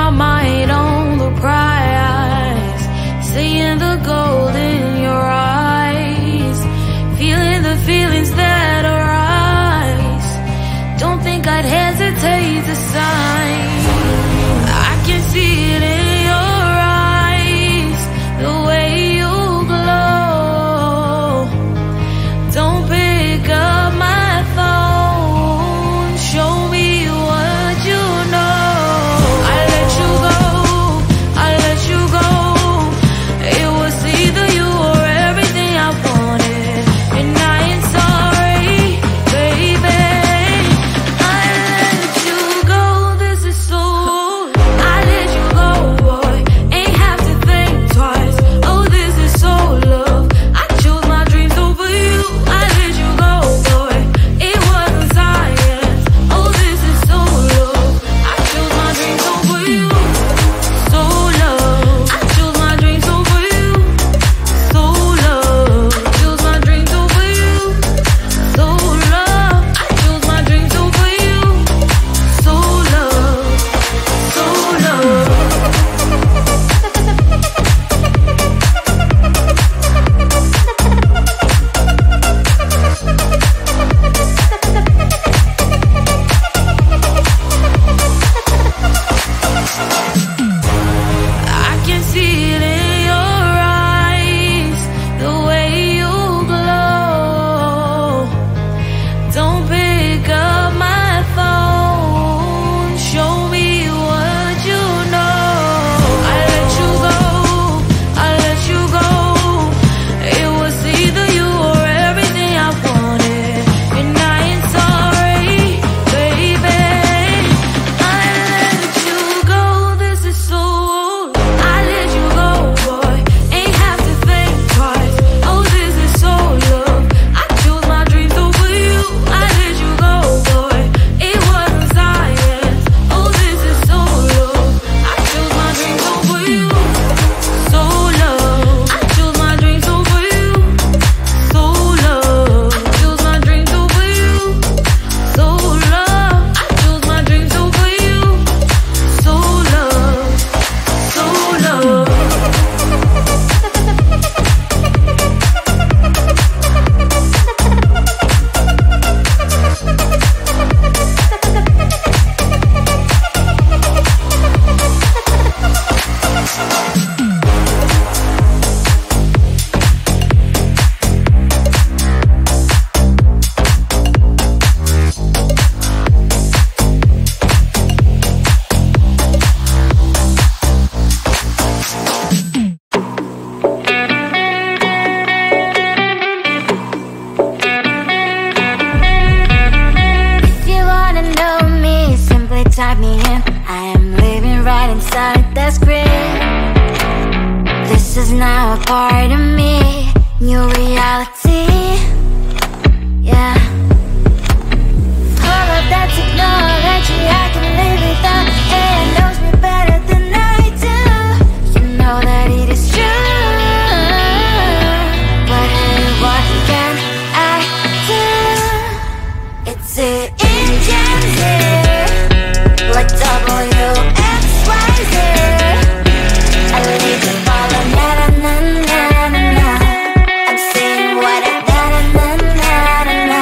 my mind on the prize, seeing the gold in your eyes, feeling the feelings that arise. Don't think I'd hesitate to sign. I can see it in your eyes, the way you glow. Don't pick up my phone, show me what you know. I let you go, I let you go. It was either you or everything I wanted, and I ain't sorry, baby. I let you go, this is so. I let you go, boy, ain't have to think twice. Oh, this is so love. I chose my dreams over you. I let you go, boy, it wasn't science. Oh, this is so love. I chose my dreams over you. So love. I chose my dreams over you. So love. I chose my dreams over you. So love. I chose my dreams over you. So love. So love. I can see it in your eyes, the way you glow. Don't pick up my phone, show me what you know. I let you go, I let you go. It was either you or everything I wanted, and I ain't sorry, baby. I let you go, this is so. I let you go, boy, ain't have to think twice. Oh, this is so love. I chose my dreams over you. I let you go, boy, it wasn't science. Oh, this is so love. I chose my dreams over you. So love. I chose my dreams over you. So love. I chose my dreams over you. So love. I chose my dreams over you. So love. So love. If you wanna know me, simply type me in. I am living right inside that screen. This is now a part of me, new reality. Yeah. All of that technology I can live without. It knows me better than I do. You know that it is true. But hey, what can I do? It's the engines here, like WXYZ. I leave you falling, na na na na na na. I'm saying what I na na na na na na.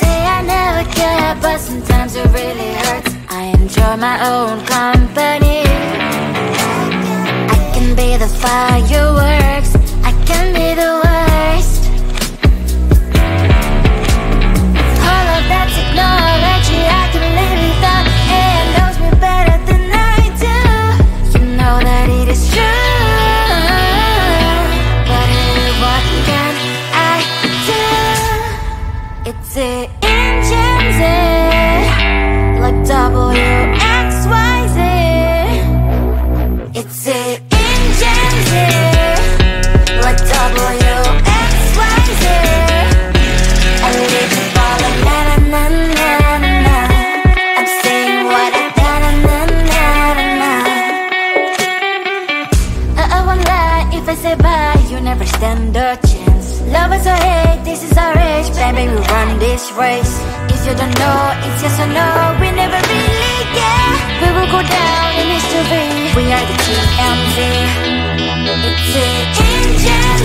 Say I never care, but sometimes it really hurts. I enjoy my own company. I can be the fireworks, I can be the worst. All of that technology I can live without. It knows me better than I do. You know that it is true. But hey, what can I do? It's the engines, like WXYZ. It's the engines, like WXYZ. I live in falling, na na na na na na. I'm saying what I na na na na na na. I won't lie if I say bye, you never stand a chance. Love is or hate, this is our age, baby, we run this race. If you don't know, it's yes or no, we never really get. We will go down in history. We are the TMZ. It's the engine.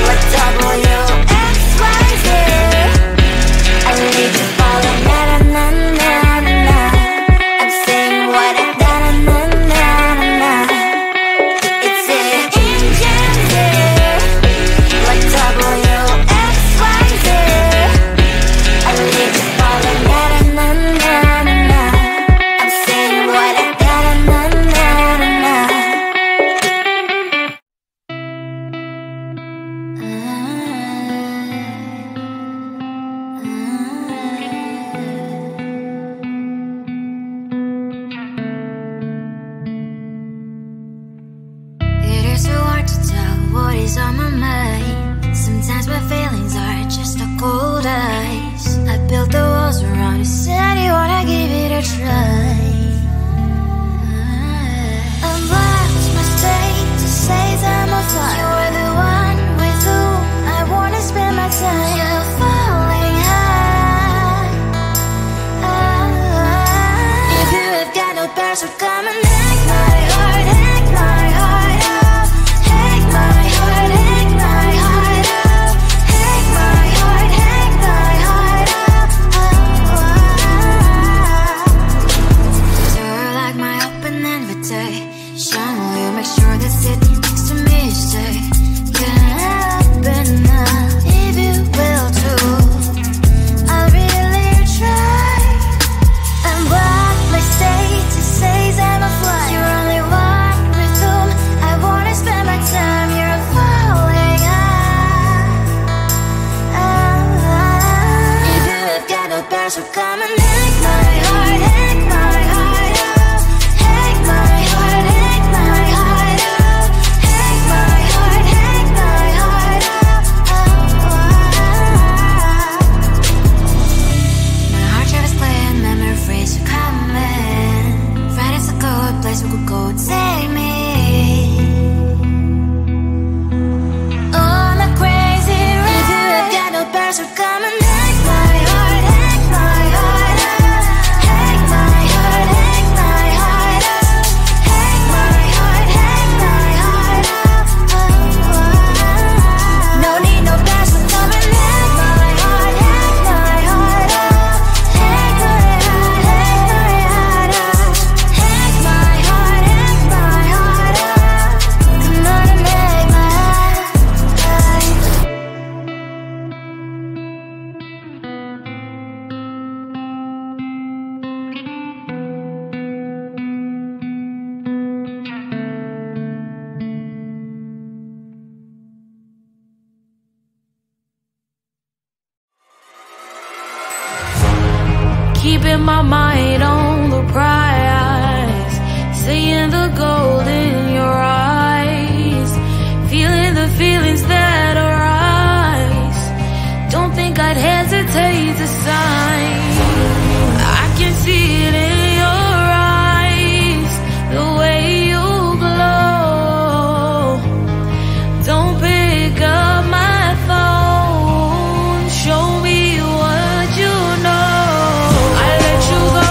What WXYZ. I need to follow na na na na na. I'm saying what I na na na na na. It's the engine. What WXYZ. I need to follow na na na na na. I'm saying what I na na na na na. It is so hard to tell what is on my mind. Sometimes my feelings are just a cold ice. I built the walls around you, said you wanna give it a try. I've lost my state to say I'm a fly. You are the one with whom I wanna spend my time. You're falling high. If you have got no past, so come and hack my heart, hack my heart out. Hack my heart, hack my heart out. Hack my heart, hack my heart out. You're like my open invitation. Will you make sure that sitting next to me stay? Can happen now, if you will too. I'll really try. And what my status says I'm a fly. You're only one with whom I wanna spend my time. You're falling high. If you have got no past, so come and hack my heart, hack my heart out. Hack my heart, hack my heart out. Hack my heart, hack my heart out. My heart travels playing memories are coming. Right, it's a good place we could go. Take me on a crazy ride. If you have got no past, so come and hack my heart, hack my heart out. Hack my heart, hack my heart out. Hack my heart, hack my heart out. No need no past, so come and hack my heart, hack my heart out. Hack my heart, hack my heart out. Hack my heart, hack my heart out. Come on and hack my heart. Keeping my mind on the prize, seeing the gold in your eyes, feeling the feelings that arise. Don't think I'd hesitate to sign. I can see it in your eyes, the way you glow. Don't pick up my phone, show me what you know. I let you go,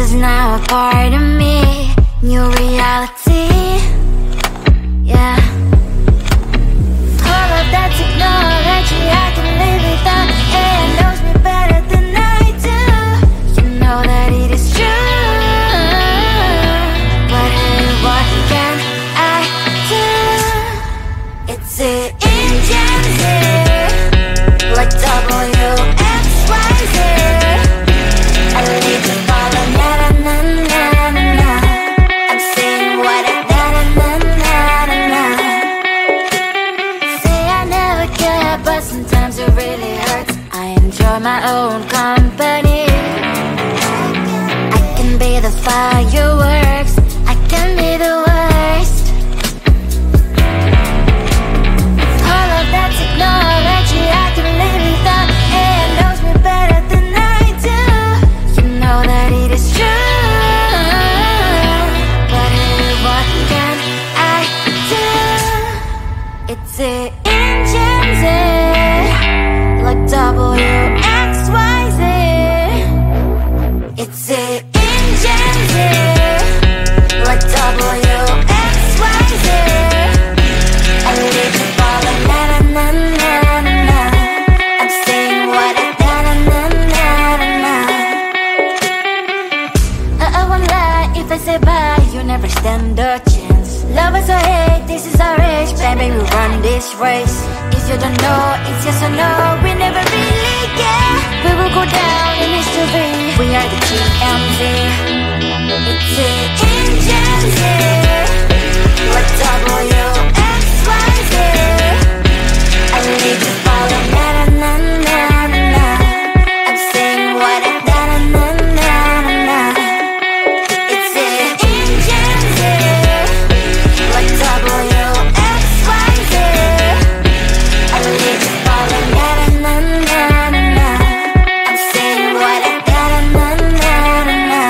is now a part of me. New reality, yeah. All of that technology I can live without. It knows me better than I do. You know that it is true. But hey, what can I do? It's the engines here, like WXYZ. I need to follow, na na na na na. I'm saying what I na na na na na. Say I never care, but sometimes it really hurts. I enjoy my own company. I can be the fireworks, I can be the worst. All of that technology I can live without. It knows me better than I do. You know that it is true. But hey, what can I do? It's the engines, like WXYZ. It's the engines, like WXYZ. I need to follow, na na na na na. I'm saying what I na na na na na. I won't lie if I say bye, you never stand a chance. Love us or hate, this is our age, baby, we run this race. If you don't know, it's yes or no, we never really care. We will go down in history, we are the TMZ. It's the engines here, like WXYZ. I need to follow, na na na na na. I'm saying what I na na na na na. It's the engines here, like WXYZ. I need to follow, na na na na na. I'm saying what I na na na na na.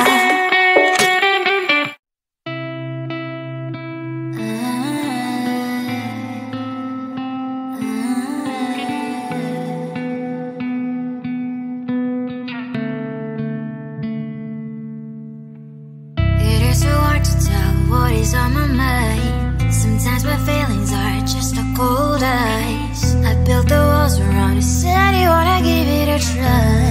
It is so hard to tell what is on my mind. Sometimes my feelings are just a cold ice. I built the walls around the city, wanna give it a try.